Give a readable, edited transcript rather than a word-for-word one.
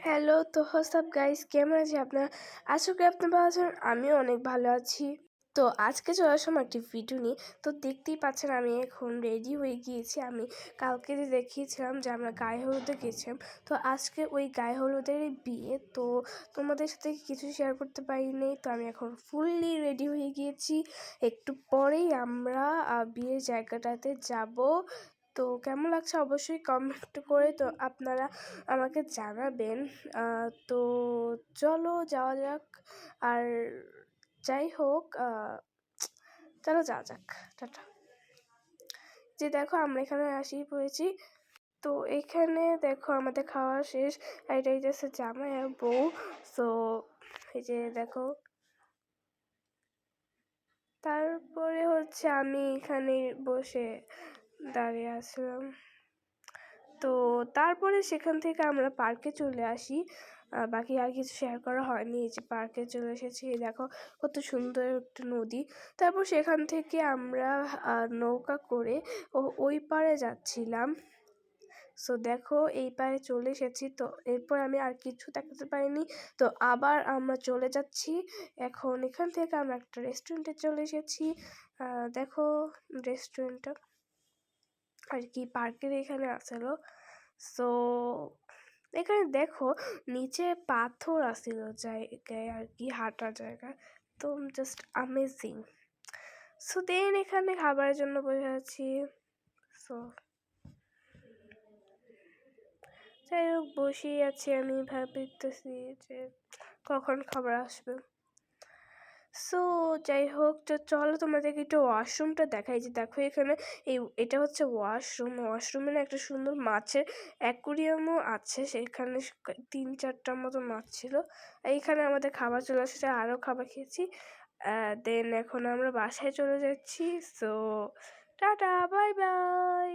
Hello, তো WhatsApp guys, কেমন আছেন আপনারা? আশা করি আপনি ভালো আছেন। আমিও অনেক ভালো আছি। তো আজকে চলে আসলাম একটি ভিডিও নিয়ে। তো দেখতেই পাচ্ছেন আমি এখন রেডি হয়ে গিয়েছি। আমি কালকে যে দেখিয়েছিলাম যে আমরা গায়ে হলুদে গেছিলাম, তো আজকে ওই গায়ে হলুদেরই বিয়ে। তো তোমাদের সাথে কিছু শেয়ার করতে পারিনি। তো আমি এখন ফুললি রেডি হয়ে গিয়েছি। একটু পরেই আমরা বিয়ের জায়গাটাতে যাব। তো কেমন লাগছে অবশ্যই কমেন্ট করে তো আপনারা আমাকে জানাবেন। তো চলো যাওয়া যাক। আর যাই হোক, চলো যাওয়া যাক। টাটা। যে দেখো আমরা এখানে আসি পড়েছি। তো এখানে দেখো আমাদের খাওয়া শেষ। এটা হচ্ছে জামাই আর বউ। তো এই যে দেখো, তারপরে হচ্ছে আমি এখানে বসে দাঁড়িয়ে আসলাম। তো তারপরে সেখান থেকে আমরা পার্কে চলে আসি। বাকি আর কিছু শেয়ার করা হয়নি। এই যে পার্কে চলে এসেছি, দেখো কত সুন্দর একটা নদী। তারপর সেখান থেকে আমরা নৌকা করে ওই পারে যাচ্ছিলাম। সো দেখো এই পারে চলে এসেছি। তো এরপর আমি আর কিছু দেখাতে পারিনি। তো আবার আমরা চলে যাচ্ছি। এখন এখান থেকে আমরা একটা রেস্টুরেন্টে চলে এসেছি। দেখো রেস্টুরেন্টটা আর কি পার্কের এখানে আসলো। সো এখানে দেখো নিচে পাথর আসছিল জায়গায় আর কি, হাঁটার জায়গায়। তো জাস্ট আমেজিং। সো দেন এখানে খাবারের জন্য বসে আছি। সো যাই হোক, বসেই আছি, আমি ভাবতেছি যে কখন খাবার আসবে। সো যাই হোক, তো চলো তোমাদেরকে একটু ওয়াশরুমটা দেখাই। যে দেখো এখানে এটা হচ্ছে ওয়াশরুমে না একটা সুন্দর মাছের অ্যাকুরিয়ামও আছে। সেখানে 3-4টার মতো মাছ ছিল। এইখানে আমাদের খাবার চলে আসছে, আরও খাবার খেয়েছি। দেন এখন আমরা বাসায় চলে যাচ্ছি। So tata, bye bye.